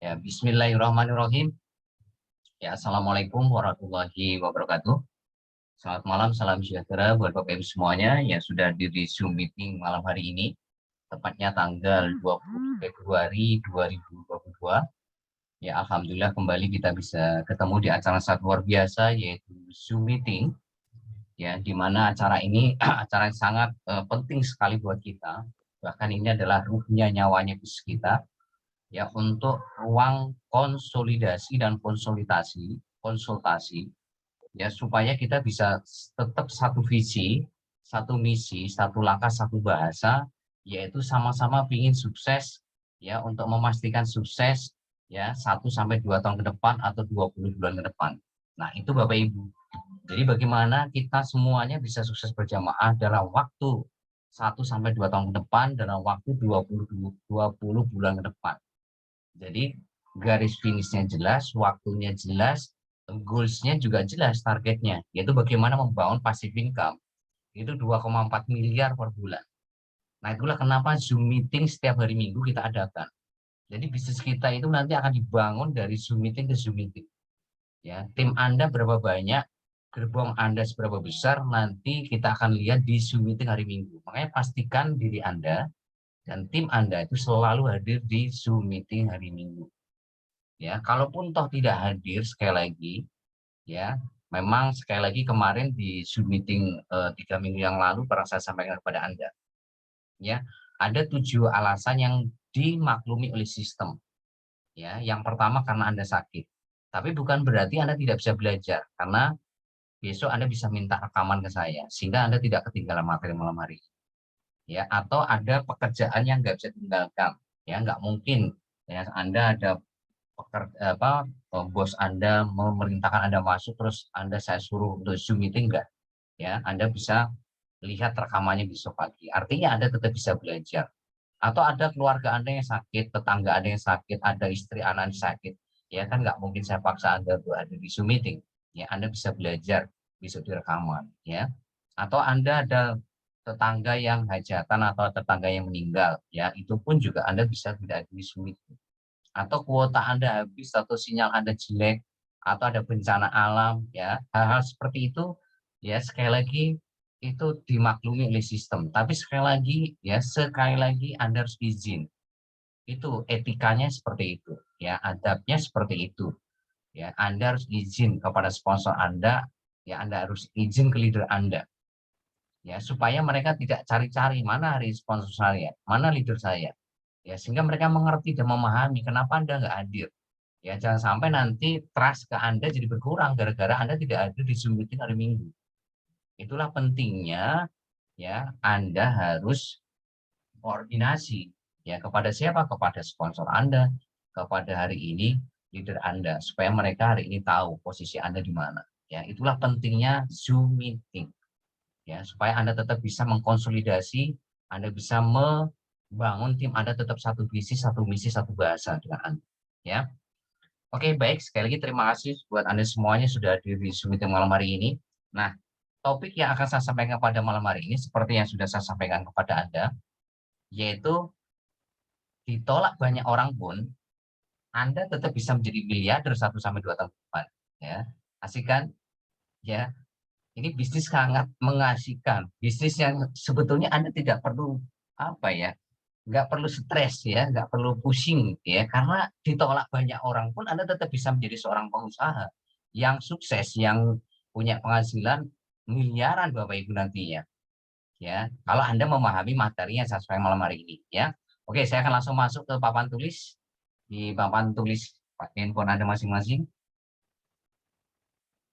Ya, Bismillahirrahmanirrahim. Ya, Assalamualaikum warahmatullahi wabarakatuh. Selamat malam, salam sejahtera buat Bapak Ibu semuanya yang sudah hadir di Zoom meeting malam hari ini, tepatnya tanggal 20 Februari 2022. Ya, Alhamdulillah kembali kita bisa ketemu di acara sangat luar biasa yaitu Zoom meeting. Ya, di mana acara ini acara yang sangat penting sekali buat kita. Bahkan ini adalah ruhnya nyawanya bisnis kita ya untuk ruang konsolidasi dan konsultasi ya supaya kita bisa tetap satu visi, satu misi, satu langkah, satu bahasa yaitu sama-sama ingin sukses ya untuk memastikan sukses ya 1 sampai 2 tahun ke depan atau 20 bulan ke depan. Nah, itu Bapak Ibu. Jadi bagaimana kita semuanya bisa sukses berjamaah dalam waktu 1 sampai 2 tahun ke depan dalam waktu 20 bulan ke depan. Jadi garis finishnya jelas, waktunya jelas, goals-nya juga jelas targetnya, yaitu bagaimana membangun passive income. Itu 2,4 miliar per bulan. Nah, itulah kenapa Zoom meeting setiap hari Minggu kita adakan. Jadi bisnis kita itu nanti akan dibangun dari Zoom meeting ke Zoom meeting. Ya, tim Anda berapa banyak, gerbong Anda seberapa besar, nanti kita akan lihat di Zoom meeting hari Minggu. Makanya pastikan diri Anda dan tim Anda itu selalu hadir di Zoom meeting hari Minggu. Ya, kalaupun toh tidak hadir sekali lagi, ya, memang sekali lagi kemarin di Zoom meeting 3 minggu yang lalu pernah saya sampaikan kepada Anda, ya, ada 7 alasan yang dimaklumi oleh sistem, ya. Yang pertama karena Anda sakit, tapi bukan berarti Anda tidak bisa belajar, karena besok Anda bisa minta rekaman ke saya, sehingga Anda tidak ketinggalan materi malam hari, ya. Atau ada pekerjaan yang nggak bisa ditinggalkan, ya, nggak mungkin, ya, Anda ada bos Anda memerintahkan Anda masuk terus saya suruh untuk Zoom meeting enggak, ya. Anda bisa lihat rekamannya besok pagi, artinya Anda tetap bisa belajar. Atau ada keluarga Anda yang sakit, tetangga Anda yang sakit, ada istri Anda yang sakit, ya kan nggak mungkin saya paksa Anda untuk ada di Zoom meeting, ya. Anda bisa belajar besok di rekaman, ya. Atau Anda ada tetangga yang hajatan atau tetangga yang meninggal, ya, itu pun juga Anda bisa tidak di Zoom meeting. Atau kuota Anda habis atau sinyal Anda jelek atau ada bencana alam, ya, hal-hal seperti itu, ya, sekali lagi itu dimaklumi oleh sistem, tapi sekali lagi Anda harus izin. Itu etikanya seperti itu, ya, adabnya seperti itu, ya. Anda harus izin kepada sponsor Anda, ya, Anda harus izin ke leader Anda, ya, supaya mereka tidak cari-cari mana hari sponsor saya, mana leader saya, ya, sehingga mereka mengerti dan memahami kenapa Anda nggak hadir. Ya, jangan sampai nanti trust ke Anda jadi berkurang gara-gara Anda tidak hadir di Zoom meeting hari Minggu. Itulah pentingnya, ya, Anda harus koordinasi, ya, kepada siapa? Kepada sponsor Anda, kepada hari ini leader Anda, supaya mereka hari ini tahu posisi Anda di mana. Ya, itulah pentingnya Zoom meeting. Ya, supaya Anda tetap bisa mengkonsolidasi, Anda bisa membangun tim Anda tetap satu visi, satu misi, satu bahasa dengan Anda. Ya. Oke, baik. Sekali lagi terima kasih buat Anda semuanya sudah hadir di Zoom meeting malam hari ini. Nah, topik yang akan saya sampaikan pada malam hari ini seperti yang sudah saya sampaikan kepada Anda, yaitu ditolak banyak orang pun Anda tetap bisa menjadi miliarder 1 sampai 2 tahun depan. Ya, asik kan? Ya, ini bisnis sangat mengasihkan. Bisnis yang sebetulnya Anda tidak perlu apa ya, nggak perlu stres ya, nggak perlu pusing ya, karena ditolak banyak orang pun Anda tetap bisa menjadi seorang pengusaha yang sukses, yang punya penghasilan miliaran Bapak Ibu nantinya. Ya, kalau Anda memahami materi yang saya sampaikan malam hari ini ya. Oke, saya akan langsung masuk ke papan tulis. Di papan tulis handphone Anda masing-masing.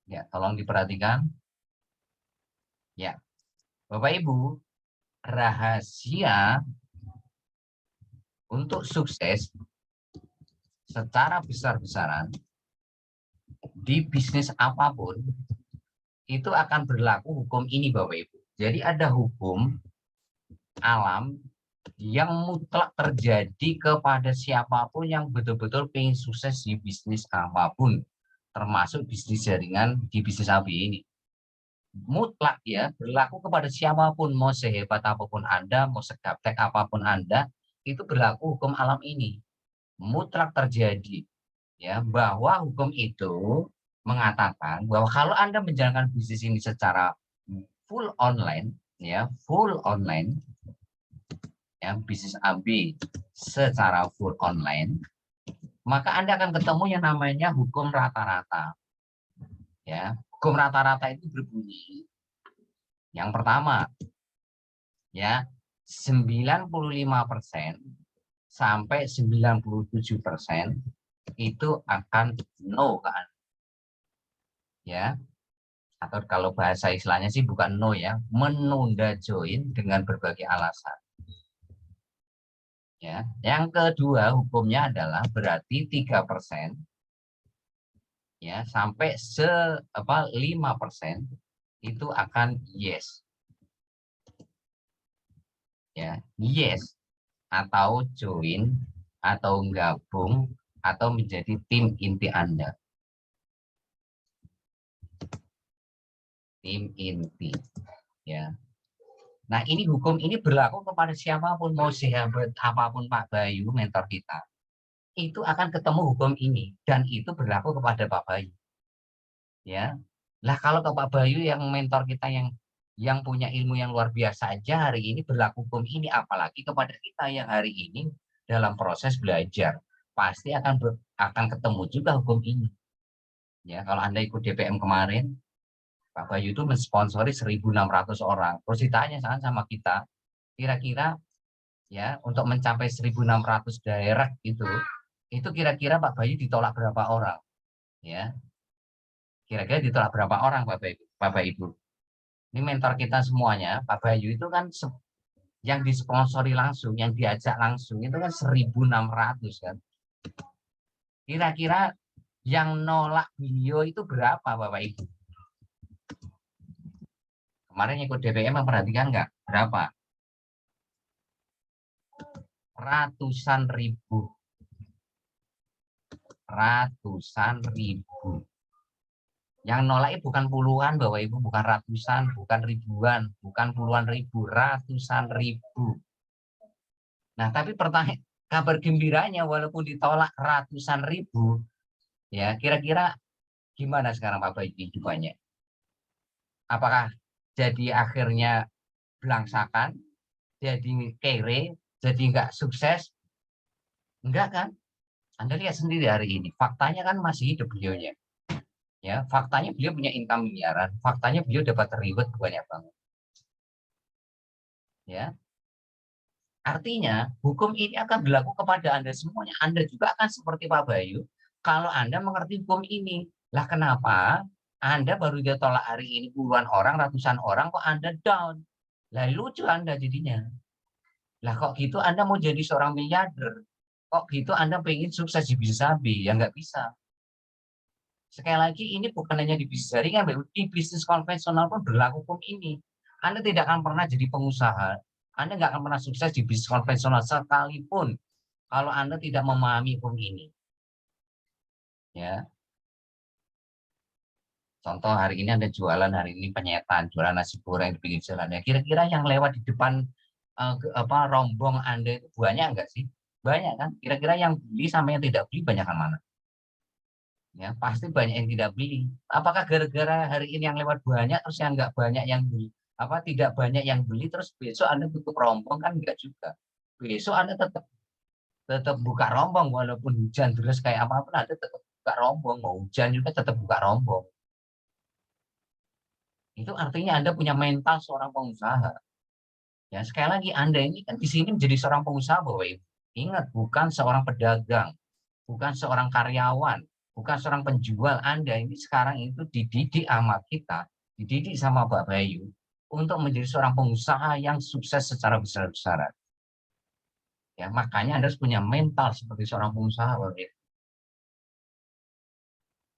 Ya, tolong diperhatikan. Ya, Bapak Ibu, rahasia untuk sukses secara besar-besaran di bisnis apapun itu akan berlaku hukum ini Bapak Ibu. Jadi ada hukum alam yang mutlak terjadi kepada siapapun yang betul-betul ingin sukses di bisnis apapun, termasuk bisnis jaringan di bisnis AB ini. Mutlak ya, berlaku kepada siapapun, mau sehebat apapun Anda, mau segaptek apapun Anda, itu berlaku hukum alam ini. mutlak terjadi, ya, bahwa hukum itu mengatakan bahwa kalau Anda menjalankan bisnis ini secara full online, ya, full online, ya, bisnis AB secara full online, maka Anda akan ketemu yang namanya hukum rata-rata. Ya, hukum rata-rata itu berbunyi, yang pertama, ya, 95% sampai 97% itu akan no kan, ya, atau kalau bahasa istilahnya sih bukan no, ya, menunda join dengan berbagai alasan. Ya, yang kedua hukumnya adalah berarti 3%, ya, sampai 5% itu akan yes, ya, yes, atau join, atau gabung, atau menjadi tim inti Anda, tim inti, ya. Nah, ini hukum ini berlaku kepada siapapun, mau sahabat apapun Pak Bayu, mentor kita, itu akan ketemu hukum ini, dan itu berlaku kepada Pak Bayu, ya. Lah kalau ke Pak Bayu yang mentor kita yang punya ilmu yang luar biasa aja hari ini berlaku hukum ini, apalagi kepada kita yang hari ini dalam proses belajar, pasti akan ketemu juga hukum ini. Ya, kalau Anda ikut DPM kemarin, Pak Bayu itu mensponsori 1.600 orang. Terus ditanya sama kita, kira-kira, ya, untuk mencapai 1.600 daerah itu kira-kira Pak Bayu ditolak berapa orang? Ya, kira-kira ditolak berapa orang Bapak Ibu? Ini mentor kita semuanya, Pak Bayu itu kan yang disponsori langsung, yang diajak langsung itu kan 1.600 kan. Kira-kira yang nolak beliau itu berapa Bapak Ibu? Kemarin ikut DPM memperhatikan nggak? Berapa? Ratusan ribu. Ratusan ribu. Yang nolak bukan puluhan Bapak Ibu, bukan ratusan, bukan ribuan, bukan puluhan ribu, ratusan ribu. Nah, tapi pertanyaan, kabar gembiranya walaupun ditolak ratusan ribu, ya, kira-kira gimana sekarang Pak Bayu kehidupannya? Apakah jadi akhirnya belangsakan, jadi kere, jadi nggak sukses? Enggak kan? Anda lihat sendiri hari ini, faktanya kan masih hidup beliaunya. Ya, faktanya beliau punya income miliaran, faktanya beliau dapat reward banyak banget. Ya, artinya hukum ini akan berlaku kepada Anda semuanya. Anda juga akan seperti Pak Bayu kalau Anda mengerti hukum ini. Lah kenapa Anda baru ditolak hari ini puluhan orang, ratusan orang, kok Anda down? Lah lucu Anda jadinya. Lah kok gitu Anda mau jadi seorang miliarder? Kok gitu Anda pengen sukses di bisnis AB? Ya nggak bisa. Sekali lagi ini bukan hanya di bisnis jaringan, di bisnis konvensional pun berlaku hukum ini. Anda tidak akan pernah jadi pengusaha, Anda nggak akan pernah sukses di bisnis konvensional sekalipun kalau Anda tidak memahami hukum ini. Ya, contoh hari ini Anda jualan, hari ini penyetan, jualan nasi goreng di pinggir jalan. Ya, kira-kira yang lewat di depan rombong Anda itu banyak nggak sih? Banyak kan? Kira-kira yang beli sama yang tidak beli banyak mana? Ya, pasti banyak yang tidak beli. Apakah gara-gara hari ini yang lewat banyak terus yang nggak banyak yang beli? Apa tidak banyak yang beli terus besok Anda tutup rombong? Kan enggak juga. Besok Anda tetap tetap buka rombong walaupun hujan terus kayak apapun Anda tetap buka rombong. Mau hujan juga tetap buka rombong. Itu artinya Anda punya mental seorang pengusaha. Ya, sekali lagi Anda ini kan di sini menjadi seorang pengusaha, Bapak Ibu. Ingat, bukan seorang pedagang, bukan seorang karyawan, bukan seorang penjual. Anda ini sekarang itu dididik sama kita, dididik sama Pak Bayu untuk menjadi seorang pengusaha yang sukses secara besar-besaran. Ya, makanya Anda harus punya mental seperti seorang pengusaha, Bapak Bayu.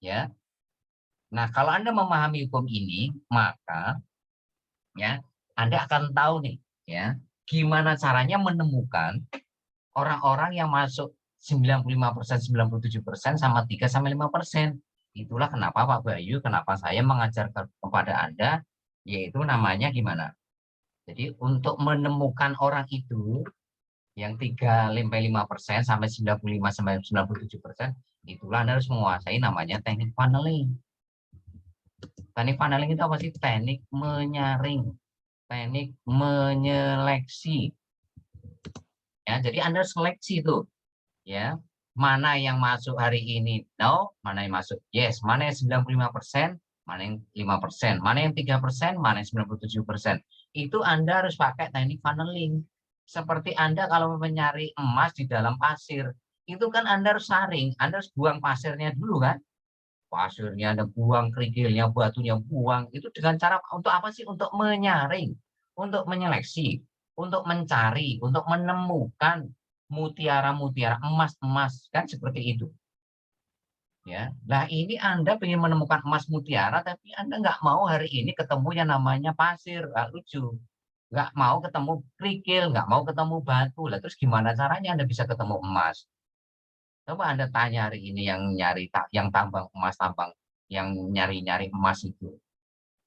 Ya. Nah, kalau Anda memahami hukum ini, maka ya Anda akan tahu nih, ya, gimana caranya menemukan orang-orang yang masuk 95%, 97% sama 3-5%. Itulah kenapa Pak Bayu, kenapa saya mengajarkan kepada Anda, yaitu namanya gimana? Jadi untuk menemukan orang itu, yang 3-5% sampai 95-97%, itulah Anda harus menguasai namanya teknik funneling. Teknik funneling itu apa sih? Teknik menyaring, teknik menyeleksi. Ya, jadi Anda seleksi itu, ya. Mana yang masuk hari ini no, mana yang masuk yes, mana yang 95%, mana yang 5%, mana yang 3%, mana yang 97%. Itu Anda harus pakai teknik funneling. Seperti Anda kalau mencari emas di dalam pasir, itu kan Anda harus saring, Anda harus buang pasirnya dulu kan. Pasirnya Anda buang, kerikilnya, batunya buang. Itu dengan cara untuk apa sih? Untuk menyaring, untuk menyeleksi, untuk mencari, untuk menemukan mutiara-mutiara, emas-emas, kan seperti itu. Ya, nah ini Anda ingin menemukan emas mutiara, tapi Anda nggak mau hari ini ketemu yang namanya pasir, nggak lucu. Nggak mau ketemu kerikil, nggak mau ketemu batu. Lah terus gimana caranya Anda bisa ketemu emas? Coba Anda tanya hari ini yang nyari yang tambang emas, yang nyari-nyari emas itu,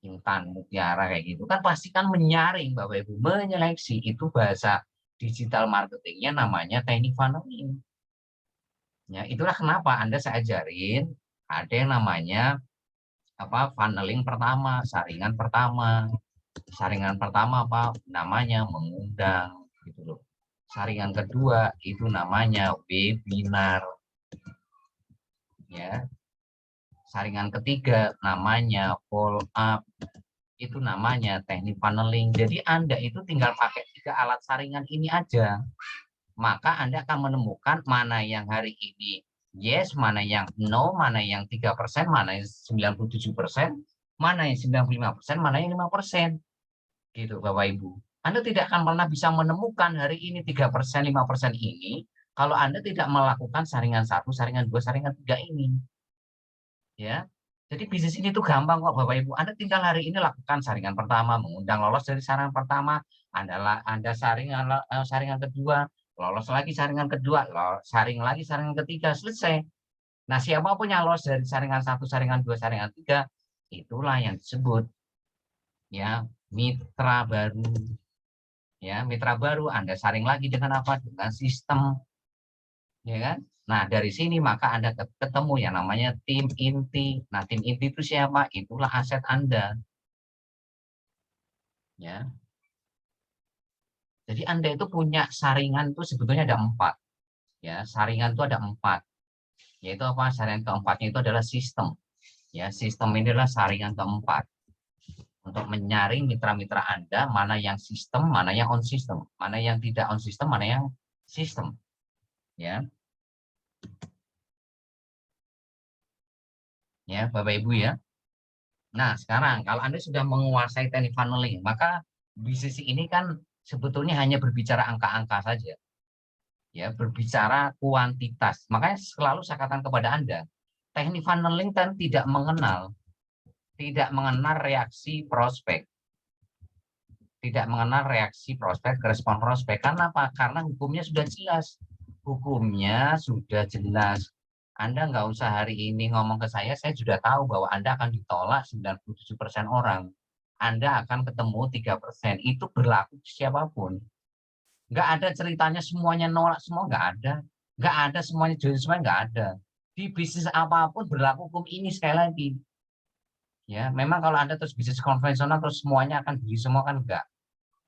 intan, mutiara kayak gitu kan pasti kan menyaring Bapak Ibu, menyeleksi. Itu bahasa digital marketingnya namanya teknik funneling. Ya, itulah kenapa Anda saya ajarin ada yang namanya apa funneling pertama, saringan pertama. Saringan pertama apa? Namanya mengundang gitu loh. Saringan kedua itu namanya webinar ya. Saringan ketiga namanya follow up. Itu namanya teknik funneling. Jadi Anda itu tinggal pakai 3 alat saringan ini aja. Maka Anda akan menemukan mana yang hari ini yes, mana yang no, mana yang 3%, mana yang 97%, mana yang 95%, mana yang 5%. Gitu Bapak Ibu. Anda tidak akan pernah bisa menemukan hari ini 3%, 5% ini kalau Anda tidak melakukan saringan 1, saringan 2, saringan 3 ini. Ya. Jadi bisnis ini tuh gampang kok Bapak Ibu. Anda tinggal hari ini lakukan saringan pertama, mengundang lolos dari saringan pertama, Anda saringan kedua, lolos lagi saringan kedua, saring lagi saringan ketiga, selesai. Nah, siapapun yang lolos dari saringan 1, saringan 2, saringan 3, itulah yang disebut ya mitra baru. Ya, mitra baru Anda saring lagi dengan apa? Dengan sistem, ya kan? Nah, dari sini maka Anda ketemu yang namanya tim inti. Nah, tim inti itu siapa? Itulah aset Anda. Ya. Jadi Anda itu punya saringan itu sebetulnya ada 4. Ya, saringan itu ada 4. Yaitu apa? Saringan keempatnya itu adalah sistem. Ya, sistem ini adalah saringan keempat. Untuk menyaring mitra-mitra Anda, mana yang sistem, mana yang on system, mana yang tidak on system, mana yang sistem. Ya, ya Bapak Ibu ya. Nah, sekarang kalau Anda sudah menguasai teknik funneling, maka bisnis ini kan sebetulnya hanya berbicara angka-angka saja. Ya, berbicara kuantitas. Makanya selalu saya katakan kepada Anda, teknik funneling kan tidak mengenal reaksi prospek. Tidak mengenal reaksi prospek, respon prospek. Karena apa? Karena hukumnya sudah jelas. Hukumnya sudah jelas. Anda nggak usah hari ini ngomong ke saya sudah tahu bahwa Anda akan ditolak 97% orang. Anda akan ketemu 3%. Itu berlaku siapapun. Nggak ada ceritanya semuanya nolak semua, nggak ada. Nggak ada semuanya join semua, nggak ada. Di bisnis apapun berlaku hukum ini sekali lagi. Ya, memang kalau Anda terus bisnis konvensional terus semuanya akan beli semua kan enggak.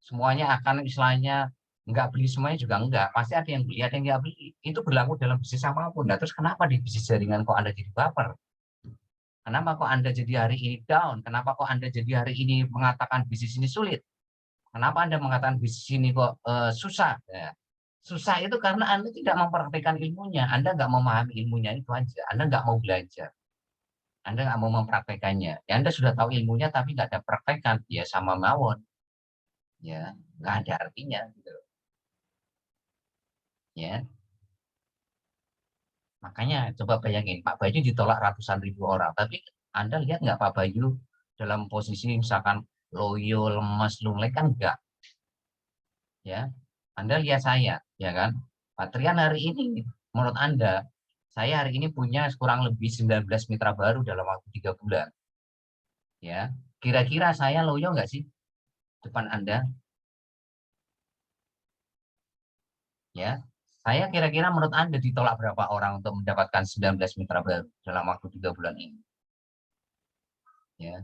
Semuanya akan istilahnya nggak beli semuanya juga enggak. Pasti ada yang beli, ada yang nggak beli. Itu berlaku dalam bisnis apapun. Nah, terus kenapa di bisnis jaringan kok Anda jadi baper? Kenapa kok Anda jadi hari ini down? Kenapa kok Anda jadi hari ini mengatakan bisnis ini sulit? Kenapa Anda mengatakan bisnis ini kok susah? Ya. Susah itu karena Anda tidak mempraktikkan ilmunya. Anda nggak memahami ilmunya itu aja. Anda nggak mau belajar. Anda nggak mau mempraktekannya. Ya, Anda sudah tahu ilmunya tapi nggak ada praktekan. Ya sama mawon. Ya, nggak ada artinya. Gitu. Ya, makanya coba bayangin Pak Bayu ditolak ratusan ribu orang. Tapi Anda lihat nggak Pak Bayu dalam posisi misalkan loyo, lemas, lunglai kan enggak. Ya, Anda lihat saya, ya kan? Pak Trian hari ini, menurut Anda, saya hari ini punya kurang lebih 19 mitra baru dalam waktu 3 bulan. Ya, kira-kira saya loyo nggak sih depan Anda? Ya, saya kira-kira menurut Anda ditolak berapa orang untuk mendapatkan 19 mitra baru dalam waktu 3 bulan ini? Ya,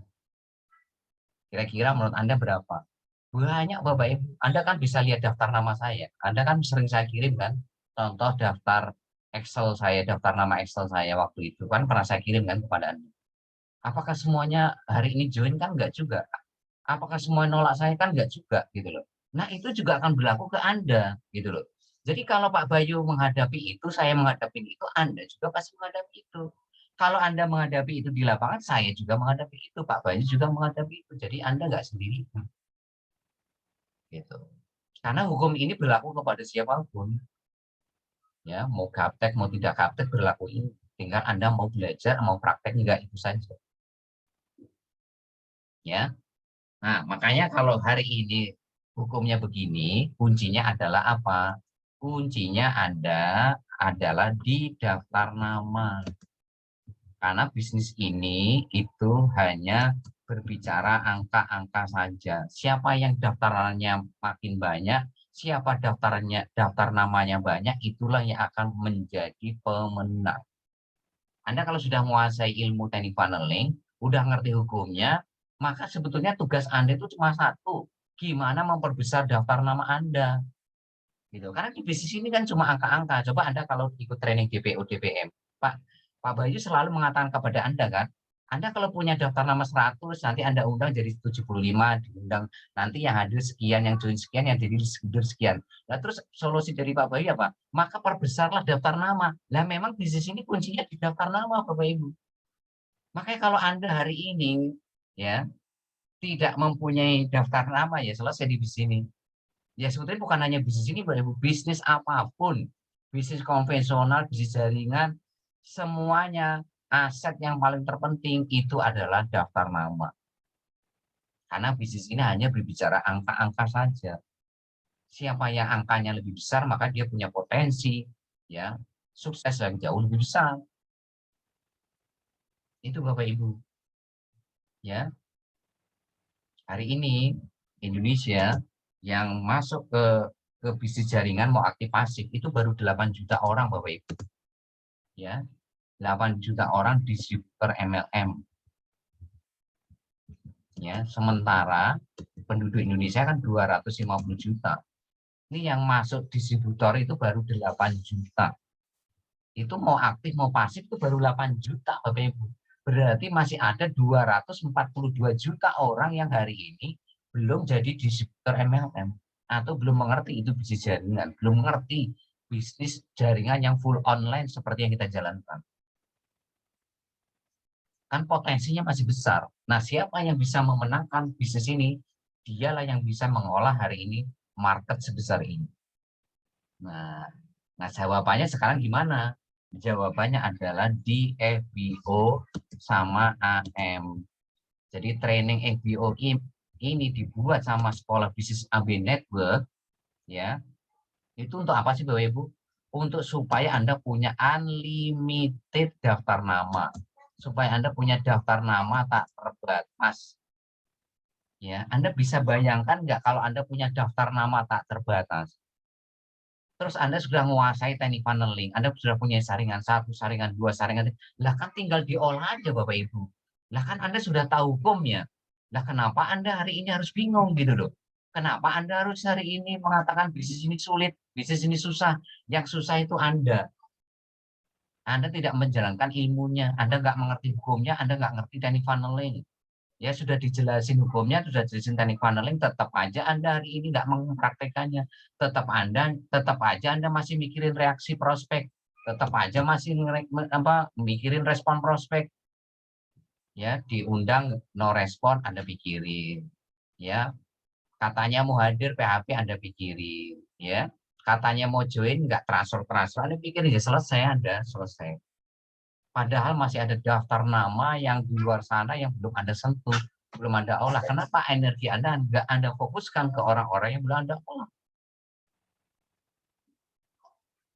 kira-kira menurut Anda berapa? Banyak Bapak Ibu. Anda kan bisa lihat daftar nama saya. Anda kan sering saya kirim kan, contoh daftar Excel saya, daftar nama Excel saya waktu itu kan pernah saya kirim kan kepada Anda. Apakah semuanya hari ini join kan enggak juga? Apakah semua nolak saya kan enggak juga gitu loh. Nah, itu juga akan berlaku ke Anda gitu loh. Jadi kalau Pak Bayu menghadapi itu, saya menghadapi itu, Anda juga pasti menghadapi itu. Kalau Anda menghadapi itu di lapangan, saya juga menghadapi itu, Pak Bayu juga menghadapi itu. Jadi Anda enggak sendiri gitu. Karena hukum ini berlaku kepada siapapun. Ya, mau gaptek mau tidak gaptek berlaku ini. Tinggal Anda mau belajar, mau praktek enggak itu saja. Ya. Nah, makanya kalau hari ini hukumnya begini, kuncinya adalah apa? Kuncinya adalah di daftar nama. Karena bisnis ini itu hanya berbicara angka-angka saja. Siapa yang daftarannya makin banyak, siapa daftar namanya banyak, itulah yang akan menjadi pemenang. Anda kalau sudah menguasai ilmu teknik funneling, udah ngerti hukumnya, maka sebetulnya tugas Anda itu cuma satu, gimana memperbesar daftar nama Anda. Gitu. Karena di bisnis ini kan cuma angka-angka. Coba Anda kalau ikut training DPO, DPM, Pak Bayu selalu mengatakan kepada Anda kan, Anda kalau punya daftar nama 100, nanti Anda undang jadi 75, diundang nanti yang hadir sekian, yang join sekian, yang jadi sekian. Nah, terus solusi dari Pak Bayu apa? Maka perbesarlah daftar nama. Nah, memang bisnis ini kuncinya di daftar nama, Bapak Ibu. Makanya kalau Anda hari ini ya tidak mempunyai daftar nama, ya selesai di bisnis ini. Ya sebetulnya bukan hanya bisnis ini, Bapak Ibu, bisnis apapun, bisnis konvensional, bisnis jaringan, semuanya aset yang paling terpenting itu adalah daftar nama. Karena bisnis ini hanya berbicara angka-angka saja. Siapa yang angkanya lebih besar, maka dia punya potensi ya sukses yang jauh lebih besar. Itu Bapak Ibu. Ya, hari ini Indonesia yang masuk ke bisnis jaringan mau aktif pasif itu baru 8 juta orang Bapak Ibu. Ya, 8 juta orang distributor MLM. Ya, sementara penduduk Indonesia kan 250 juta. Ini yang masuk distributor itu baru 8 juta. Itu mau aktif mau pasif itu baru 8 juta Bapak Ibu. Berarti masih ada 242 juta orang yang hari ini belum jadi distributor MLM atau belum mengerti itu bisnis jaringan, belum mengerti bisnis jaringan yang full online seperti yang kita jalankan. Kan potensinya masih besar. Nah, siapa yang bisa memenangkan bisnis ini? Dialah yang bisa mengolah hari ini market sebesar ini. Nah, jawabannya sekarang gimana? Jawabannya adalah di FBO sama AM. Jadi training FBO ini dibuat sama Sekolah Bisnis AB Network, ya. Itu untuk apa sih Bapak Ibu? Untuk supaya Anda punya unlimited daftar nama. Supaya Anda punya daftar nama tak terbatas. Ya, Anda bisa bayangkan nggak kalau Anda punya daftar nama tak terbatas? Terus Anda sudah menguasai teknik funneling, Anda sudah punya saringan 1, saringan 2, saringan 3. Lah kan tinggal diolah aja Bapak Ibu. Lah kan Anda sudah tahu hukumnya. Lah kenapa Anda hari ini harus bingung gitu loh? Kenapa Anda harus hari ini mengatakan bisnis ini sulit, bisnis ini susah? Yang susah itu Anda. Anda tidak menjalankan ilmunya, Anda nggak mengerti hukumnya, Anda nggak ngerti teknik funneling. Ya sudah dijelasin hukumnya, sudah dijelasin teknik funneling, tetap aja Anda hari ini nggak mempraktekannya. Tetap aja Anda masih mikirin reaksi prospek, tetap aja masih mikirin respon prospek. Ya, diundang no respon Anda pikirin. Ya, katanya mau hadir PHP Anda pikirin. Ya, katanya mau join nggak transfer Anda pikirin ya selesai Anda selesai. Padahal masih ada daftar nama yang di luar sana yang belum Anda sentuh, belum Anda olah. Kenapa energi Anda nggak Anda fokuskan ke orang-orang yang belum Anda olah?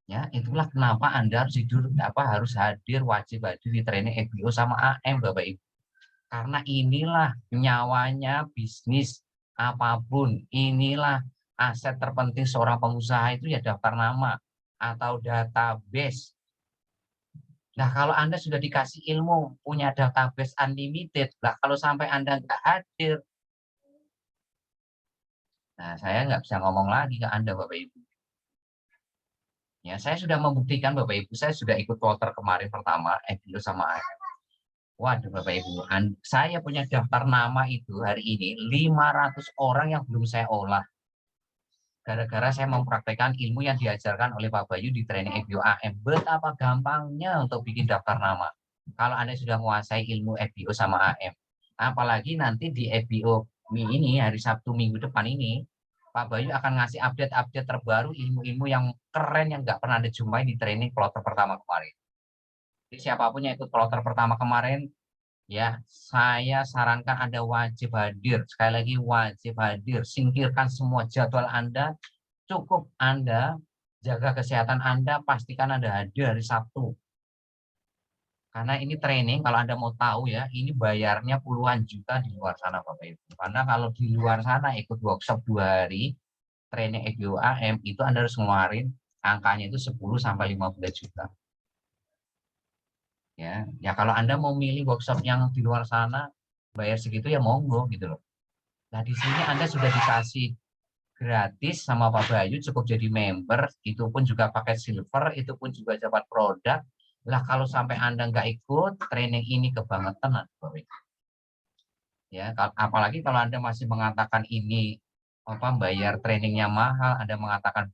Ya, itulah kenapa Anda harus hadir wajib hadir di training FBO sama AM Bapak Ibu. Karena inilah nyawanya bisnis apapun. Inilah aset terpenting seorang pengusaha itu ya daftar nama atau database. Nah, kalau Anda sudah dikasih ilmu, punya database unlimited, nah kalau sampai Anda nggak hadir, nah saya nggak bisa ngomong lagi ke Anda, Bapak Ibu. Ya, saya sudah membuktikan, Bapak Ibu, saya sudah ikut kloter kemarin pertama, FBO sama AM. Waduh, Bapak Ibu, saya punya daftar nama itu hari ini 500 orang yang belum saya olah. Gara-gara saya mempraktekkan ilmu yang diajarkan oleh Pak Bayu di training FBO AM. Betapa gampangnya untuk bikin daftar nama. Kalau Anda sudah menguasai ilmu FBO sama AM. Apalagi nanti di FBO ini, hari Sabtu minggu depan ini, Pak Bayu akan ngasih update-update terbaru ilmu-ilmu yang keren yang nggak pernah dijumpai di training kloter pertama kemarin. Jadi siapapun yang ikut kloter pertama kemarin, ya, saya sarankan Anda wajib hadir. Sekali lagi wajib hadir. Singkirkan semua jadwal Anda. Cukup Anda jaga kesehatan Anda, pastikan Anda hadir hari Sabtu. Karena ini training, kalau Anda mau tahu ya, ini bayarnya puluhan juta di luar sana, Bapak Ibu. Karena kalau di luar sana ikut workshop 2 hari, training FBO AM, itu Anda harus ngeluarin angkanya itu 10 sampai 15 juta. Ya, kalau Anda mau milih workshop yang di luar sana, bayar segitu ya monggo gitu loh. Nah, di sini Anda sudah dikasih gratis sama Pak Bayu, cukup jadi member, itu pun juga pakai silver, itu pun juga dapat produk. Lah kalau sampai Anda nggak ikut training ini kebangetan, ya, apalagi kalau Anda masih mengatakan ini bayar trainingnya mahal, Anda mengatakan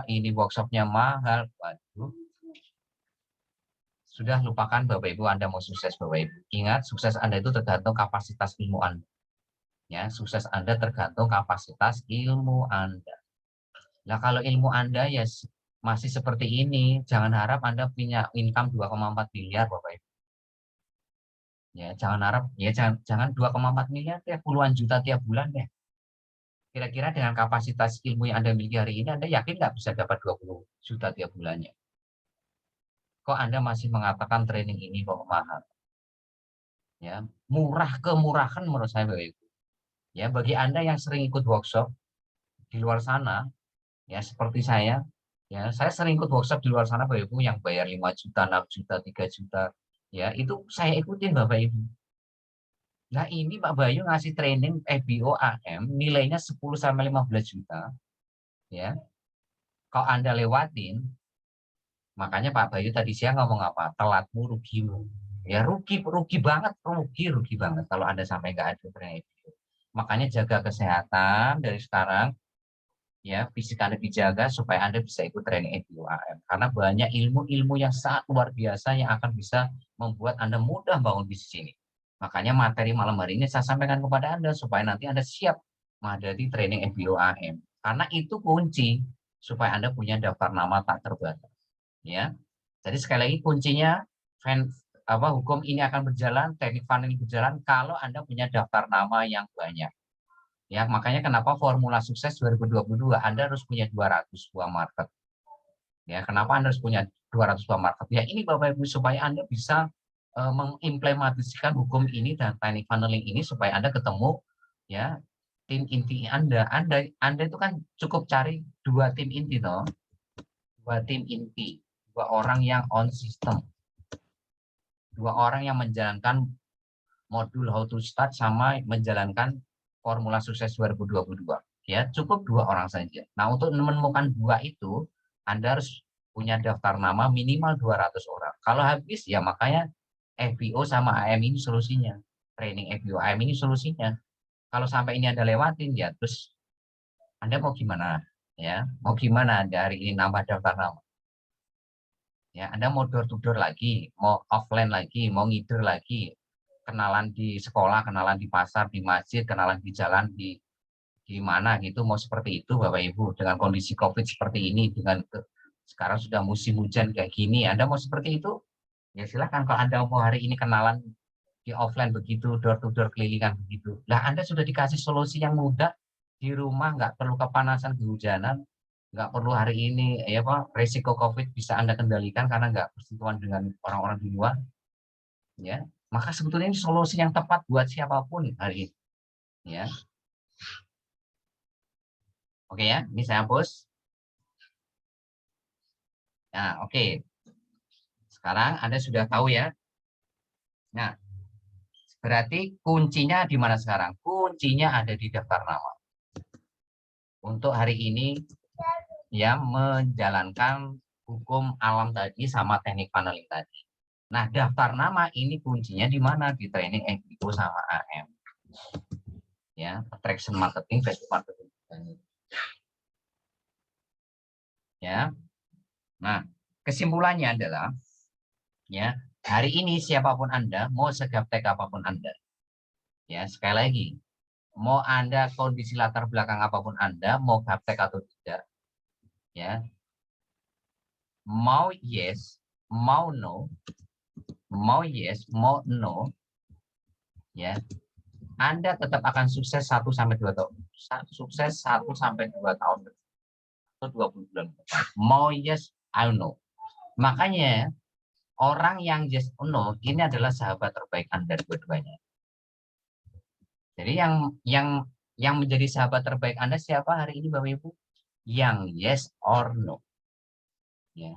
ini workshopnya mahal, waduh, sudah lupakan Bapak Ibu, Anda mau sukses Bapak Ibu. Ingat, sukses Anda itu tergantung kapasitas ilmu Anda. Ya, sukses Anda tergantung kapasitas ilmu Anda. Nah, kalau ilmu Anda ya masih seperti ini, jangan harap Anda punya income 2,4 miliar, Bapak Ibu. Ya, jangan harap, ya jangan 2,4 miliar ya puluhan juta tiap bulan deh. Kira-kira dengan kapasitas ilmu yang Anda miliki hari ini, Anda yakin nggak bisa dapat 20 juta tiap bulannya? Kok Anda masih mengatakan training ini kok mahal? Ya, murah kemurahan menurut saya, Bapak Ibu. Ya, bagi Anda yang sering ikut workshop di luar sana, ya seperti saya, ya saya sering ikut workshop di luar sana, Bapak Ibu, yang bayar 5 juta, 6 juta, 3 juta, ya itu saya ikutin, Bapak Ibu. Nah, ini Pak Bayu ngasih training FBO AM nilainya 10 sampai 15 juta, ya. Kalau Anda lewatin, makanya Pak Bayu tadi siang ngomong apa? Telatmu rugimu. Ya rugi rugi banget, rugi banget kalau Anda sampai nggak ada training FBO. Makanya jaga kesehatan dari sekarang, ya, fisik Anda dijaga supaya Anda bisa ikut training FBOAM. Karena banyak ilmu-ilmu yang sangat luar biasa yang akan bisa membuat Anda mudah bangun bisnis ini. Makanya materi malam hari ini saya sampaikan kepada Anda supaya nanti Anda siap menghadapi training FBOAM. Karena itu kunci supaya Anda punya daftar nama tak terbatas. Ya, jadi sekali lagi kuncinya hukum ini akan berjalan, teknik funnel berjalan kalau Anda punya daftar nama yang banyak. Ya, makanya kenapa formula sukses 2022 Anda harus punya 200 buah market. Ya, kenapa Anda harus punya 200 buah market? Ya, ini Bapak Ibu supaya Anda bisa mengimplementasikan hukum ini dan teknik funneling ini supaya Anda ketemu ya tim inti Anda. Anda itu kan cukup cari 2 tim inti toh. 2 tim inti, 2 orang yang on system. 2 orang yang menjalankan modul how to start sama menjalankan formula sukses 2022. Ya, cukup 2 orang saja. Nah, untuk menemukan 2 itu, Anda harus punya daftar nama minimal 200 orang. Kalau habis, ya makanya FBO sama AM ini solusinya. Training FBO AM ini solusinya. Kalau sampai ini Anda lewatin, ya terus Anda mau gimana? Ya, mau gimana Anda hari ini nambah daftar nama? Ya, Anda mau door to door lagi, mau offline lagi, mau ngider lagi, kenalan di sekolah, kenalan di pasar, di masjid, kenalan di jalan, di mana gitu, mau seperti itu Bapak Ibu, dengan kondisi COVID seperti ini, dengan sekarang sudah musim hujan kayak gini, Anda mau seperti itu? Ya silahkan. Kalau Anda mau hari ini kenalan di offline begitu, door to door kelilingan begitu, lah Anda sudah dikasih solusi yang mudah di rumah, nggak perlu kepanasan, kehujanan, nggak perlu hari ini ya Pak, resiko COVID bisa Anda kendalikan karena nggak bersentuhan dengan orang-orang di luar, ya. Maka sebetulnya ini solusi yang tepat buat siapapun hari ini, ya. Oke ya, ini saya hapus. Nah, oke. Sekarang Anda sudah tahu ya. Nah, berarti kuncinya di mana sekarang? Kuncinya ada di daftar nama. Untuk hari ini ya menjalankan hukum alam tadi sama teknik paneling tadi. Nah, daftar nama ini kuncinya di mana? Di training FIO sama AM. Ya, attraction marketing, Facebook marketing. Ya. Nah, kesimpulannya adalah ya, hari ini siapapun Anda, mau segaptek apapun Anda. Ya, sekali lagi, mau Anda kondisi latar belakang apapun Anda, mau gaptek atau tidak, ya. Mau yes, mau no, mau yes, mau no, ya. Anda tetap akan sukses 1 sampai 2 tahun. Sukses 1 sampai 2 tahun atau 20 bulan. Mau yes, I know. Makanya orang yang yes or no ini adalah sahabat terbaik Anda dua-duanya. Jadi yang menjadi sahabat terbaik Anda siapa hari ini Bapak Ibu? Yang yes or no. Ya.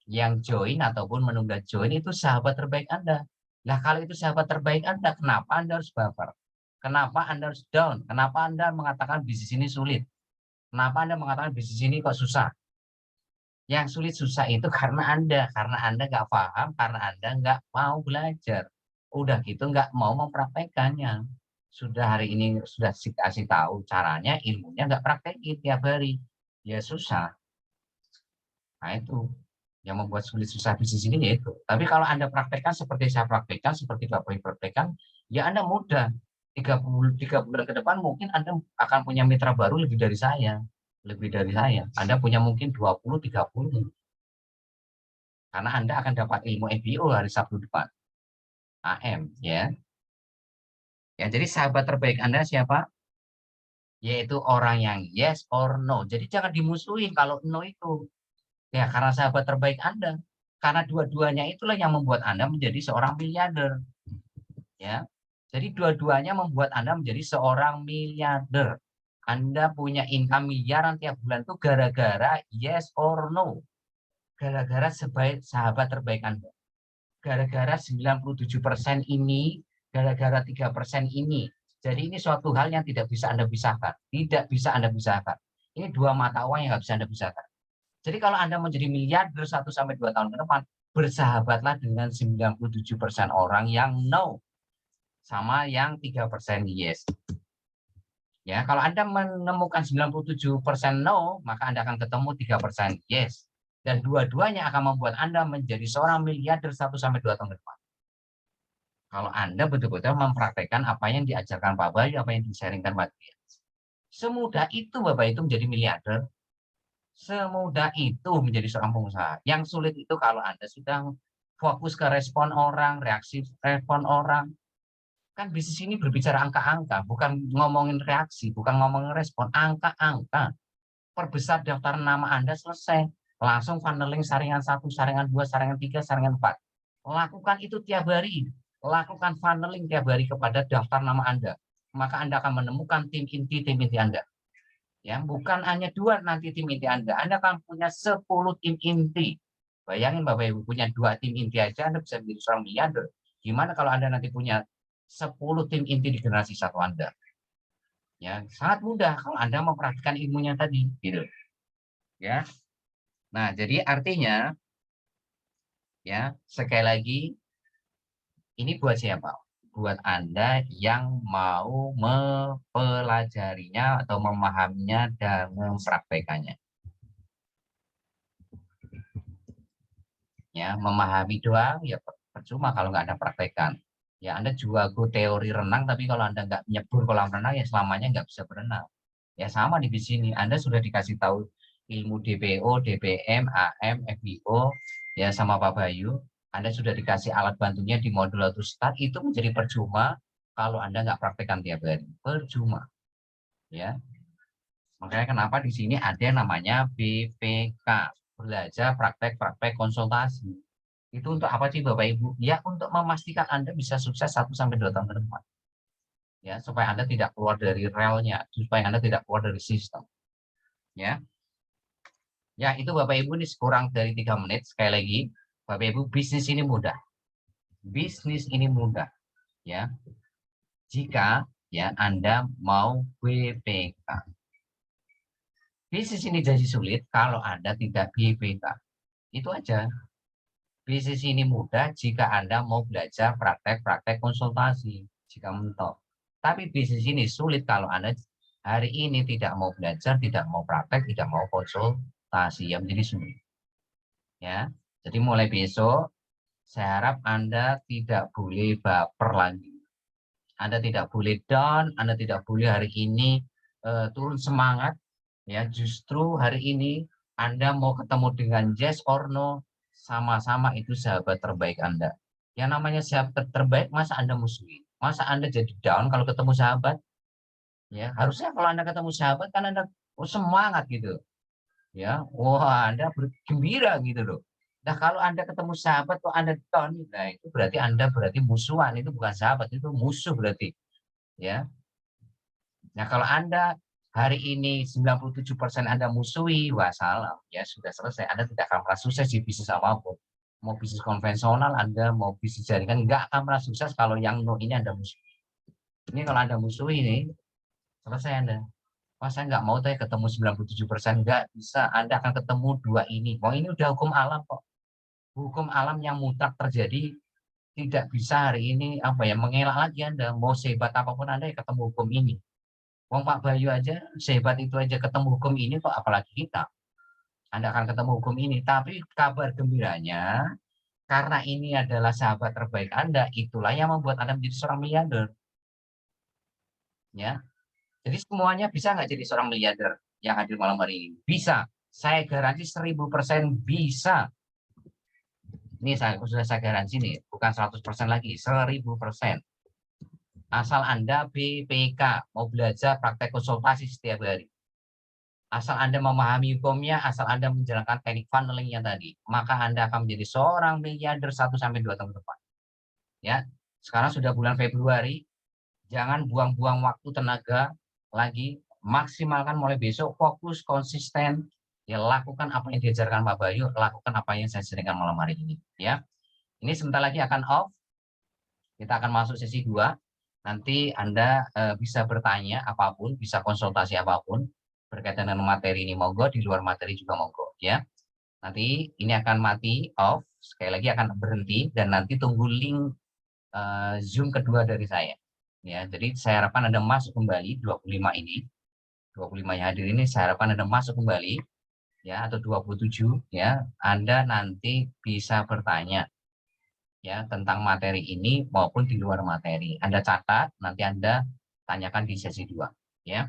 Yang join ataupun menunda join itu sahabat terbaik Anda. Nah, kalau itu sahabat terbaik Anda, kenapa Anda harus baper? Kenapa Anda harus down? Kenapa Anda mengatakan bisnis ini sulit? Kenapa Anda mengatakan bisnis ini kok susah? Yang sulit susah itu karena Anda nggak paham, karena Anda nggak mau belajar. Udah gitu nggak mau mempraktekannya. Sudah hari ini sudah kasih tahu caranya, ilmunya nggak praktekin tiap hari. Ya susah. Nah itu yang membuat sulit susah bisnis ini yaitu. Tapi kalau Anda praktekkan seperti saya praktekkan, seperti Bapak Ibu praktekkan, ya Anda mudah. 3 bulan ke depan mungkin Anda akan punya mitra baru lebih dari saya. Lebih dari saya. Anda punya mungkin 20-30. Karena Anda akan dapat ilmu FBO hari Sabtu depan. AM, ya. Ya, jadi sahabat terbaik Anda siapa? Yaitu orang yang yes or no. Jadi jangan dimusuhin kalau no itu. Ya, karena sahabat terbaik Anda. Karena dua-duanya itulah yang membuat Anda menjadi seorang miliarder. Ya. Jadi dua-duanya membuat Anda menjadi seorang miliarder. Anda punya income miliaran tiap bulan itu gara-gara yes or no. Gara-gara sebaik sahabat terbaik Anda. Gara-gara 97% ini, gara-gara 3% ini. Jadi ini suatu hal yang tidak bisa Anda pisahkan. Tidak bisa Anda pisahkan. Ini dua mata uang yang nggak bisa Anda pisahkan. Jadi kalau Anda menjadi miliarder 1 sampai 2 tahun ke depan, bersahabatlah dengan 97% orang yang no sama yang 3% yes. Ya, kalau Anda menemukan 97% no, maka Anda akan ketemu 3% yes. Dan dua-duanya akan membuat Anda menjadi seorang miliarder 1 sampai 2 tahun ke depan. Kalau Anda betul-betul mempraktekkan apa yang diajarkan Pak Bayu, apa yang disaringkan Pak Dia. Semudah itu Bapak itu menjadi miliarder. Semudah itu menjadi seorang pengusaha. Yang sulit itu kalau Anda sudah fokus ke respon orang, reaksi respon orang. Kan bisnis ini berbicara angka-angka, bukan ngomongin reaksi, bukan ngomongin respon, angka-angka. Perbesar daftar nama Anda selesai. Langsung funneling saringan 1, saringan 2, saringan 3, saringan 4. Lakukan itu tiap hari. Lakukan funneling tiap hari kepada daftar nama Anda. Maka Anda akan menemukan tim inti Anda. Ya, bukan hanya 2 nanti tim inti Anda akan punya 10 tim inti. Bayangin Bapak Ibu punya 2 tim inti aja Anda bisa menjadi seorang miliarder. Gimana kalau Anda nanti punya 10 tim inti di generasi satu Anda? Ya, sangat mudah kalau Anda memperhatikan ilmunya tadi, gitu. Ya. Nah, jadi artinya ya, sekali lagi ini buat siapa? Buat Anda yang mau mempelajarinya atau memahaminya dan mempraktekannya. Ya, memahami doang ya percuma kalau nggak ada praktekan. Ya, Anda jago teori renang, tapi kalau Anda nggak nyebur kolam renang, ya selamanya nggak bisa berenang. Ya, sama di sini. Anda sudah dikasih tahu ilmu DPO, DPM, AM, FBO, ya sama Pak Bayu. Anda sudah dikasih alat bantunya di modul atau start, itu menjadi percuma kalau Anda nggak praktekkan tiap hari. Percuma. Ya. Makanya kenapa di sini ada yang namanya BPK. Belajar praktek-praktek konsultasi. Itu untuk apa sih Bapak Ibu? Ya untuk memastikan Anda bisa sukses 1 sampai 2 tahun ke depan. Ya, supaya Anda tidak keluar dari relnya, supaya Anda tidak keluar dari sistem. Ya. Ya, itu Bapak Ibu ini kurang dari 3 menit. Sekali lagi, Bapak Ibu, bisnis ini mudah. Bisnis ini mudah, ya. Jika ya Anda mau BPK. Bisnis ini jadi sulit kalau Anda tidak BPK. Itu aja. Bisnis ini mudah jika Anda mau belajar praktek-praktek konsultasi, jika mentok. Tapi bisnis ini sulit kalau Anda hari ini tidak mau belajar, tidak mau praktek, tidak mau konsultasi, yang menjadi sulit. Ya, jadi mulai besok saya harap Anda tidak boleh baper lagi. Anda tidak boleh down, Anda tidak boleh hari ini turun semangat. Ya, justru hari ini Anda mau ketemu dengan yes or no, sama-sama itu sahabat terbaik Anda. Yang namanya sahabat terbaik, masa Anda musuhi? Masa Anda jadi down kalau ketemu sahabat? Ya, harusnya kalau Anda ketemu sahabat kan Anda semangat gitu. Ya, wah Anda bergembira gitu loh. Nah, kalau Anda ketemu sahabat kok Anda down, nah itu berarti Anda musuhan, itu bukan sahabat, itu musuh berarti. Ya. Nah, kalau Anda hari ini 97% Anda musuhi, wah salah. Ya, sudah selesai. Anda tidak akan pernah sukses di bisnis apapun. Mau bisnis konvensional, Anda mau bisnis jaringan, nggak akan pernah sukses kalau yang no ini Anda musuhi. Ini kalau Anda musuhi ini, selesai Anda. Wah, saya nggak mau teh ketemu 97%, nggak bisa. Anda akan ketemu dua ini. Wah, ini udah hukum alam kok. Hukum alam yang mutlak terjadi, tidak bisa hari ini apa ya mengelak lagi Anda. Mau sehebat apapun Anda ya ketemu hukum ini. Wong Pak Bayu aja sehebat itu aja ketemu hukum ini kok, apalagi kita. Anda akan ketemu hukum ini. Tapi kabar gembiranya, karena ini adalah sahabat terbaik Anda, itulah yang membuat Anda menjadi seorang miliarder. Ya, jadi semuanya bisa nggak jadi seorang miliarder yang hadir malam hari ini? Bisa. Saya garansi 1000% bisa. Ini sudah saya garansi nih, bukan 100% lagi, 1000%. Asal Anda BPK, mau belajar praktek konsultasi setiap hari. Asal Anda memahami hukumnya, asal Anda menjalankan teknik funnelingnya tadi, maka Anda akan menjadi seorang miliarder 1-2 tahun depan. Ya, sekarang sudah bulan Februari, jangan buang-buang waktu tenaga lagi, maksimalkan mulai besok, fokus, konsisten, ya lakukan apa yang diajarkan Pak Bayu, lakukan apa yang saya sediakan malam hari ini. Ya, ini sebentar lagi akan off, kita akan masuk sesi 2. Nanti Anda bisa bertanya apapun, bisa konsultasi apapun berkaitan dengan materi ini, monggo, di luar materi juga monggo, ya. Nanti ini akan mati off, sekali lagi akan berhenti, dan nanti tunggu link Zoom kedua dari saya. Ya, jadi saya harapkan Anda masuk kembali 25 ini. 25 yang hadir ini saya harapkan Anda masuk kembali, ya, atau 27, ya. Anda nanti bisa bertanya, ya, tentang materi ini maupun di luar materi. Anda catat, nanti Anda tanyakan di sesi 2, ya.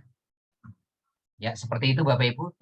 Ya, seperti itu Bapak Ibu.